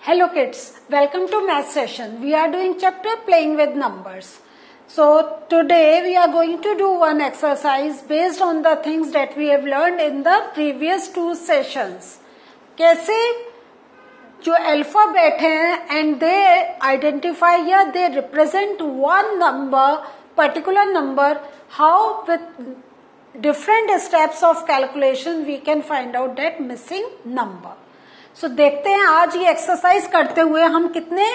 Hello kids, welcome to math session. We are doing chapter playing with numbers. So today we are going to do one exercise based on the things that we have learned in the previous two sessions. कैसे जो alphabet हैं and they identify या they represent one number, particular number, how with different steps of calculation we can find out that missing number. So देखते हैं आज ये exercise करते हुए हम कितने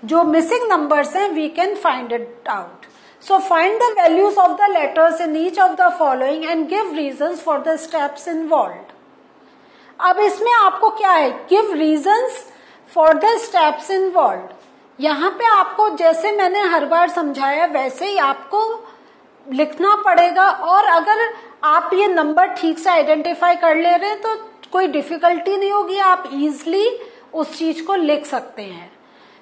जो मिसिंग नंबर्स हैं we can find it out. So find the values of the letters in each of the following and give reasons for the steps involved. अब इसमें आपको क्या है, give reasons for the steps involved. यहाँ पे आपको जैसे मैंने हर बार समझाया वैसे ही आपको लिखना पड़ेगा और अगर आप ये नंबर ठीक से आइडेंटिफाई कर ले रहे हैं तो कोई डिफिकल्टी नहीं होगी, आप इजिली उस चीज को लिख सकते हैं.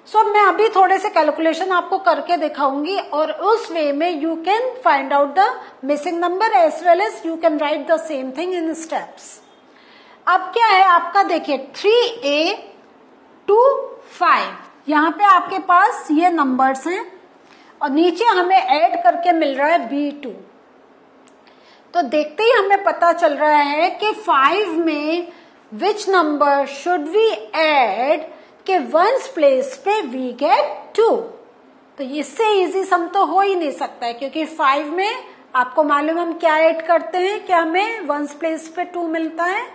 सो मैं अभी थोड़े से कैलकुलेशन आपको करके दिखाऊंगी और उस वे में you can find out the missing number as well as you can write the same thing in steps. अब क्या है आपका, देखिए 3A to 5 यहाँ पे आपके पास ये नंबर्स हैं और नीचे हमें ऐड करके मिल रहा है B2. तो देखते ही हमें पता चल रहा है कि 5 में which number should we add के वंस प्लेस पे वी गेट 2. तो इससे इजी सम तो हो ही नहीं सकता है क्योंकि 5 में आपको मालूम हम क्या ऐड करते हैं कि हमें वंस प्लेस पे 2 मिलता है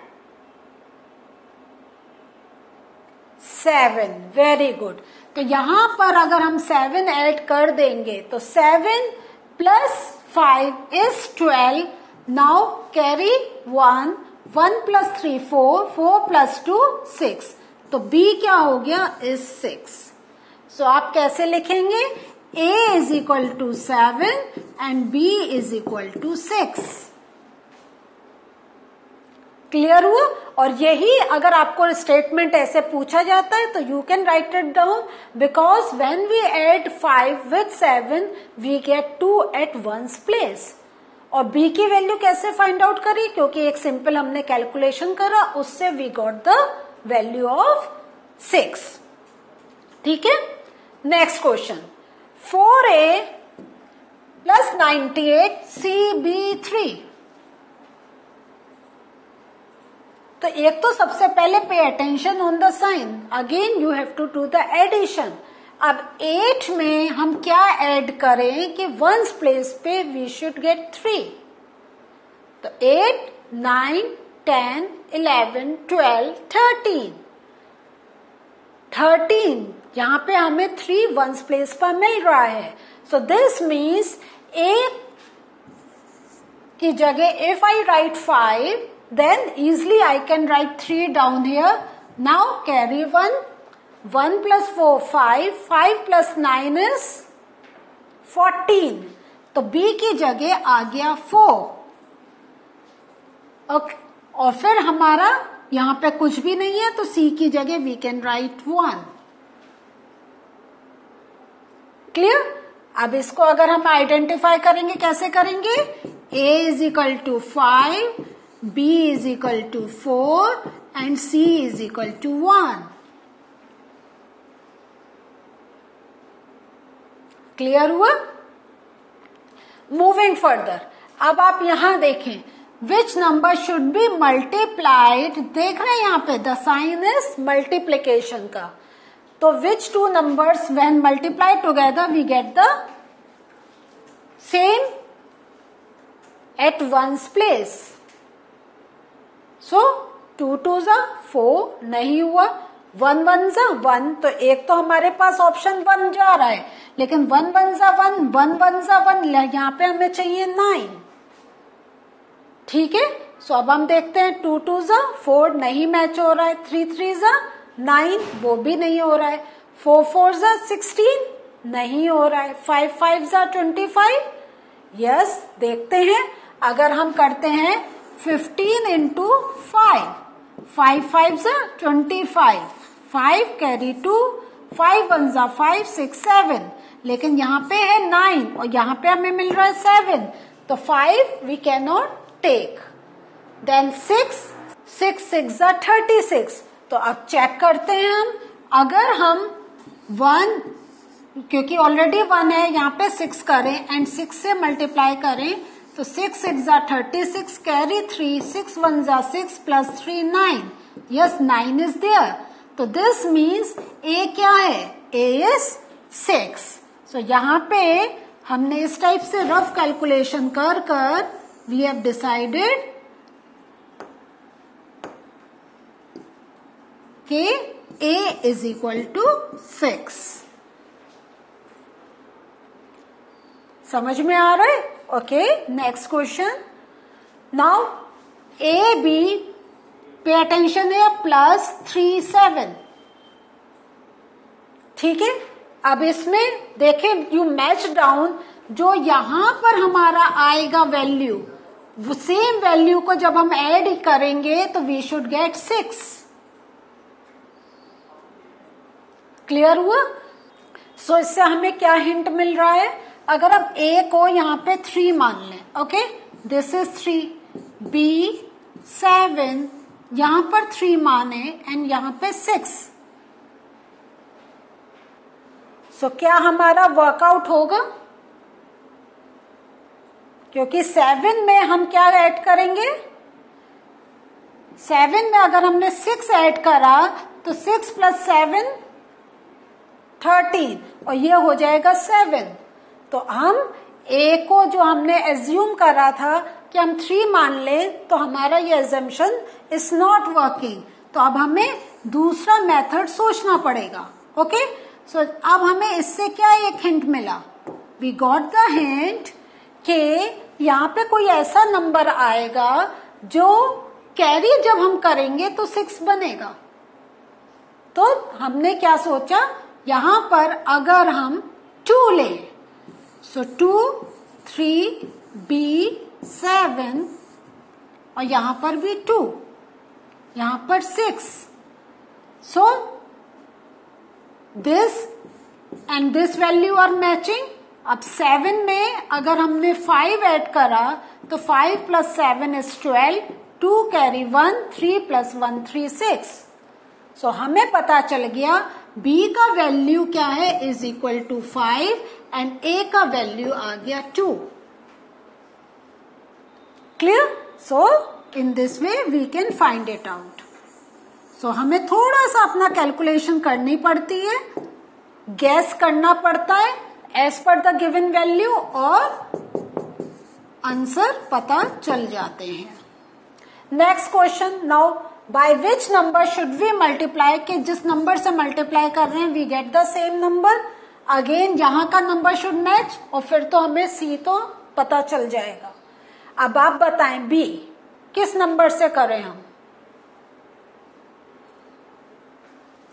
7. Very good. तो यहां पर अगर हम 7 ऐड कर देंगे तो 7 plus 5 is 12. Now carry 1 plus 3 4 plus 2 6. तो B क्या हो गया is 6. So आप कैसे लिखेंगे, A is equal to 7 and B is equal to 6. Clear हुआ. और यही अगर आपको स्टेटमेंट ऐसे पूछा जाता है तो you can write it down because when we add 5 with 7 we get 2 at one's place. और B की वैल्यू कैसे फाइंड आउट करी, क्योंकि एक सिंपल हमने कैलकुलेशन करा उससे we got the value of 6. ठीक है. Next question 4A plus 98 CB3. तो एक तो सबसे पहले pay attention on the sign, again you have to do the addition. अब 8 में हम क्या ऐड करें कि वंस प्लेस पे वी शुड गेट 3. तो 8 9 10 11 12 13 यहां पे हमें 3 वंस प्लेस पर मिल रहा है. सो दिस मीन्स A की जगह if I right 5 then easily I can write 3 down here. Now carry 1 plus 4 5 plus 9 is 14. तो B की जगह आ गया 4. ओके. और फिर हमारा यहां पे कुछ भी नहीं है तो C की जगह वी कैन राइट 1. क्लियर. अब इसको अगर हम आइडेंटिफाई करेंगे कैसे करेंगे, A is equal to 5, B is equal to 4 and C is equal to 1. Clear हुआ. मूविंग फर्दर, अब आप यहां देखें विच नंबर शुड बी मल्टीप्लाइड. देख रहे हैं यहां पे द साइन इज मल्टीप्लीकेशन का. तो which two numbers when multiplied together we get the same at ones place. So 2 2 जा 4 नहीं हुआ, 1 1 जा 1. तो एक तो हमारे पास ऑप्शन 1 जा रहा है लेकिन 1 1 जा 1 1 1 जा 1 यहाँ पे हमें चाहिए 9. ठीक है. सो अब हम देखते हैं 2 2 जा 4 नहीं मैच हो रहा है, 3 3 जा 9 वो भी नहीं हो रहा है, 4 4 जा 16 नहीं हो रहा है, 5 5 जा 25. यस. देखते हैं अगर हम करते हैं 15 into 5 5 5 जा 25, 5 कैरी 2, 5 1 जा 5 6 7. लेकिन यहाँ पे है 9 और यहाँ पे हमें मिल रहा है 7. तो 5 we can not take. Then 6 6 6 जा 36. तो अब चेक करते हैं हम अगर हम 1, क्योंकि ऑलरेडी 1 है, यहाँ पे 6 करें एंड 6 से मल्टीप्लाई करें तो 6 6 जा 36, कैरी 3, 6 1 जा 6 प्लस 3 9. Yes, 9 is there. तो दिस मीन्स ए क्या है? ए इज 6. सो यहाँ पे हमने इस टाइप से रफ कैलकुलेशन कर कर वी हैव डिसाइडेड कि A is equal to 6. समझ में आ रहा है? Okay, next question. Now A B पे अटेंशन है प्लस 3 7. ठीक है, अब इसमें देखें यू मैच डाउन, जो यहां पर हमारा आएगा वैल्यू, वो सेम वैल्यू को जब हम ऐड करेंगे तो वी शुड गेट 6. क्लियर हुआ? सो इससे हमें क्या हिंट मिल रहा है? अगर अब ए को यहाँ पे 3 मान लें, ओके, दिस इज 3, बी 7, यहां पर 3 माने एंड यहाँ पे 6. सो क्या हमारा वर्कआउट होगा? क्योंकि 7 में हम क्या ऐड करेंगे? 7 में अगर हमने 6 ऐड करा तो 6 प्लस 7 13 और ये हो जाएगा 7. तो हम ए को जो हमने एज्यूम करा था कि हम 3 मान लें, तो हमारा ये एजम्पशन इज नॉट वर्किंग. तो अब हमें दूसरा मेथड सोचना पड़ेगा. ओके, सो अब हमें इससे क्या एक हिंट मिला? वी गॉट द हिंट कि यहाँ पे कोई ऐसा नंबर आएगा जो कैरी जब हम करेंगे तो 6 बनेगा. तो हमने क्या सोचा, यहां पर अगर हम 2 लें, सो 2 3 बी 7 और यहां पर भी 2, यहां पर 6. So this and this value are matching. अब 7 में अगर हमने 5 ऐड करा तो 5 plus 7 is 12, 2 carry 1, 3 plus 1 3 6. So हमें पता चल गया B का वैल्यू क्या है, is equal to 5 and A का वैल्यू आ गया 2. Clear? So in this way we can find it out. So हमें थोड़ा सा अपना कैलकुलेशन करनी पड़ती है, गैस करना पड़ता है as per the given value, और आंसर पता चल जाते हैं. Next question. Now by which number should we multiply, कि जिस नंबर से मल्टीप्लाई कर रहे हैं we get the same number. Again यहां का नंबर शुड मैच, और फिर तो हमें सी तो पता चल जाएगा. अब आप बताएं बी किस नंबर से करें हम?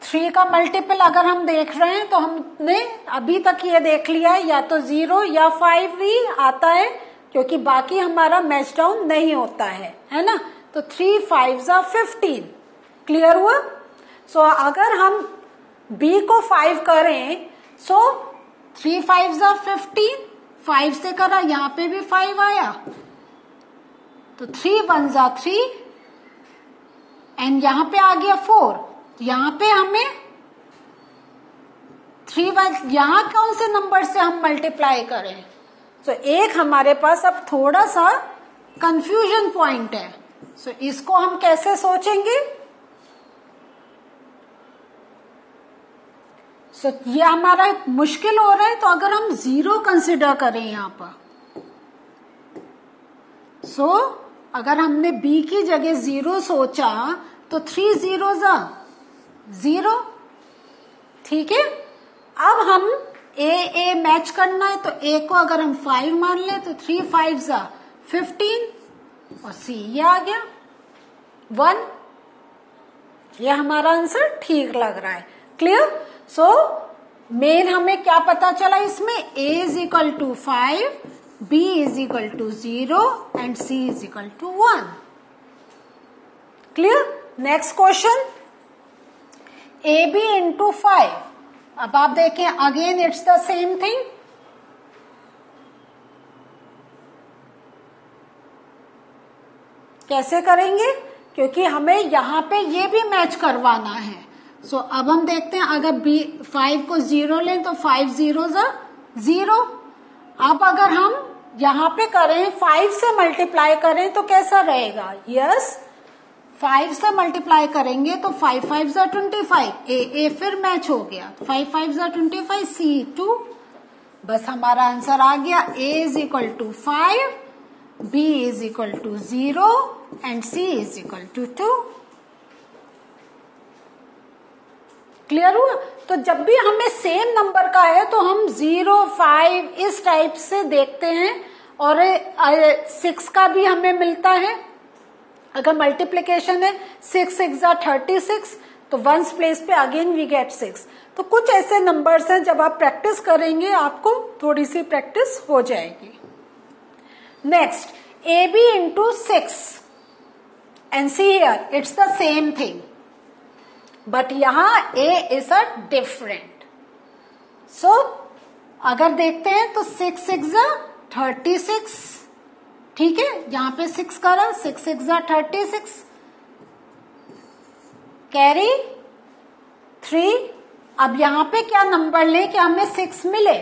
3 का मल्टीपल अगर हम देख रहे हैं तो हमने अभी तक ये देख लिया है, या तो 0 या 5 भी आता है, क्योंकि बाकी हमारा मैच डाउन नहीं होता है ना. तो 3 5 जा 15. क्लियर हुआ? सो अगर हम B को 5 करें, सो 3 5 जा 15, 5 से करा, यहाँ पे भी 5 आया, तो 3 1 जा 3 एंड यहाँ पे आ गया 4. यहाँ पे हमें 3 1, यहाँ कौन से नंबर से हम मल्टीप्लाई करें? सो एक हमारे पास अब थोड़ा सा कंफ्यूजन पॉइंट है. सो इसको हम कैसे सोचेंगे? सो ये हमारा मुश्किल हो रहा है, तो अगर हम 0 कंसिडर करें यहां पर, सो अगर हमने B की जगह 0 सोचा तो 3 0 जा 0. ठीक है, अब हम A मैच करना है, तो A को अगर हम 5 मान ले तो 3 5 जा 15 और C ये आ गया 1. ये हमारा आंसर ठीक लग रहा है. क्लियर? सो मेन हमें क्या पता चला इसमें? A is equal to 5, B is equal to 0 and C is equal to 1. Clear? Next question. AB into 5. अब आप देखें again it's the same thing. कैसे करेंगे? क्योंकि हमें यहां पे ये भी मैच करवाना है, सो अब हम देखते हैं, अगर बी 5 को 0 लें तो 5 0 0। अब अगर हम यहाँ पे करें 5 से मल्टीप्लाई करें तो कैसा रहेगा? यस, 5 से मल्टीप्लाई करेंगे तो 5 5 25, ए फिर मैच हो गया, 5 5 25, सी 2। बस हमारा आंसर आ गया, a is equal to 5, b is equal to 0 and c is equal to 2। Clear हुआ? तो जब भी हमें सेम नंबर का है तो हम 0 5 इस टाइप से देखते हैं, और 6 का भी हमें मिलता है। अगर मल्टीप्लिकेशन है 6 6 36, तो वंस प्लेस पे अगेन वी गेट 6। तो कुछ ऐसे नंबर्स हैं, जब आप प्रैक्टिस करेंगे आपको थोड़ी सी प्रैक्टिस हो जाएगी। Next, AB into 6 and see here it's the same thing, but यहां A इज अ डिफरेंट। सो अगर देखते हैं तो 6 6 36, ठीक है, यहां पे 6 करा, 6 6 36, कैरी 3। अब यहां पे क्या नंबर लें कि हमें 6 मिले?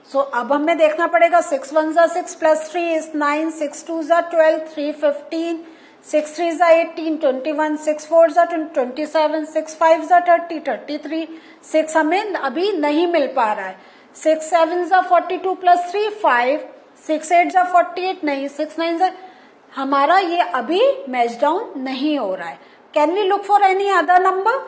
सो अब हमें देखना पड़ेगा, 6 1 6 प्लस 3 इज 9, 6 2 12, 3 15, 6 3 18, 21, 6 4 27, 6 5 30, 33। 6 हमें अभी नहीं मिल पा रहा है। 6 7 42 प्लस 3 5, 6 8 48 नहीं, 6 9 हमारा ये अभी मैच डाउन नहीं हो रहा है। Can we look for any other number?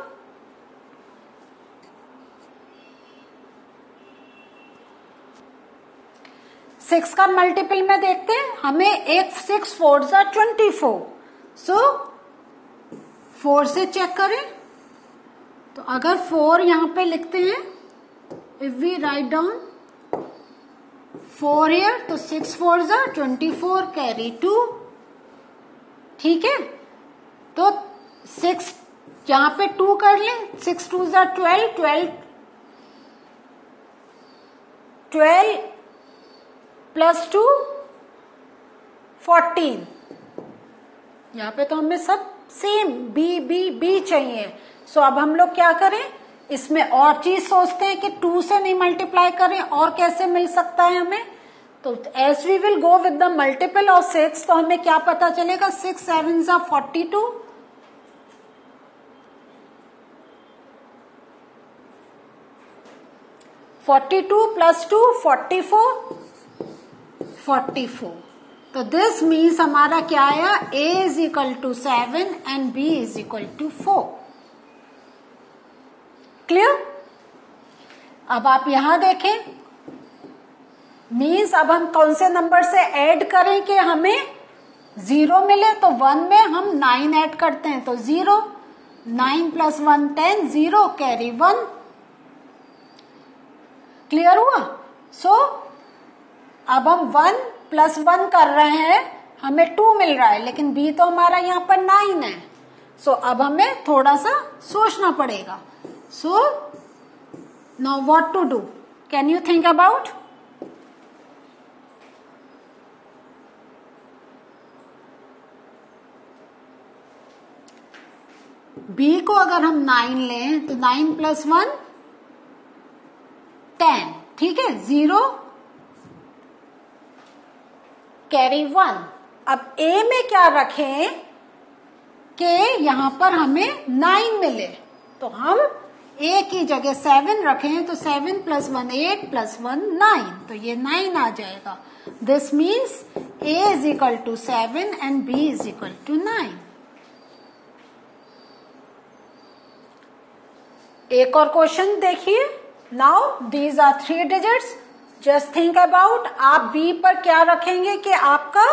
Six का मल्टीपल में देखते हैं, हमें एक 6 4 24। सो 4 से चेक करें तो अगर 4 यहां पे लिखते हैं, if we write down 4 here, तो 6 4 24, कैरी 2, ठीक है। तो 6 यहां पे 2 कर लें, 6 2 12, 12 प्लस 2 14। यहाँ पे तो हमें सब सेम बी बी बी चाहिए। सो अब हम लोग क्या करें, इसमें और चीज सोचते हैं कि 2 से नहीं मल्टीप्लाई करें, और कैसे मिल सकता है हमें? तो as we will go with the multiple of 6, तो हमें क्या पता चलेगा, 6 7 42, 42 प्लस 2 44। तो दिस मीन्स हमारा क्या आया, A is equal to 7 and B is equal to 4। Clear? अब आप यहां देखें, मीन्स अब हम कौन से नंबर से ऐड करें कि हमें 0 मिले? तो 1 में हम 9 ऐड करते हैं, तो 0, 9 प्लस 1 10, 0 कैरी 1। क्लियर हुआ? सो अब हम 1 प्लस 1 कर रहे हैं, हमें 2 मिल रहा है, लेकिन B तो हमारा यहाँ पर 9 है। सो अब हमें थोड़ा सा सोचना पड़ेगा। So now what to do, can you think about? B को अगर हम 9 लें तो 9 प्लस 1 10, ठीक है, 0 कैरी 1। अब A में क्या रखें कि यहां पर हमें 9 मिले, तो हम A की जगह 7 रखें, तो 7 प्लस 1 8 प्लस 1 9, तो ये 9 आ जाएगा। This means A is equal to 7 and B is equal to 9। एक और क्वेश्चन देखिए। Now these are 3 digits, just think about, आप B पर क्या रखेंगे कि आपका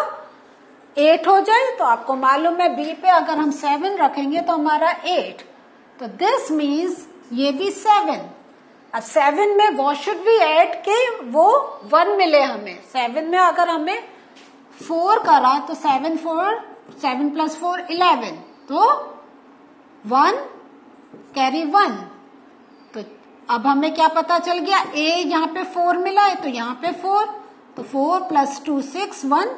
8 हो जाए? तो आपको मालूम है B पे अगर हम 7 रखेंगे तो हमारा 8, तो दिस मीन्स ये भी 7। अब 7 में व्हाट शुड वी ऐड के वो 1 मिले हमें? 7 में अगर हमें 4 करा तो 7 प्लस 4 11, तो 1 कैरी 1। तो अब हमें क्या पता चल गया, A यहाँ पे 4 मिला है, तो यहाँ पे 4, तो 4 प्लस 2 6 1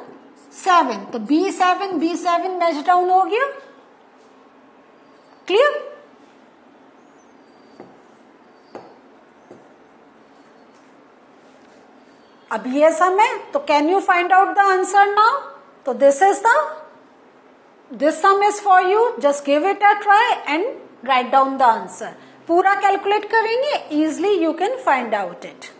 7, तो B7 मैच डाउन हो गया। Clear? अब ये सम है, तो can you find out the answer now? तो this sum is for you. Just give it a try and write down the answer. पूरा कैलकुलेट करेंगे, easily you can find out it.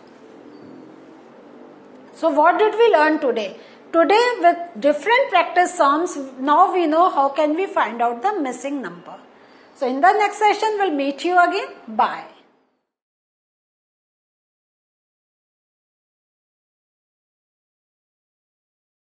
So what did we learn today? Today with different practice sums, now we know how can we find out the missing number. So in the next session we'll meet you again. Bye.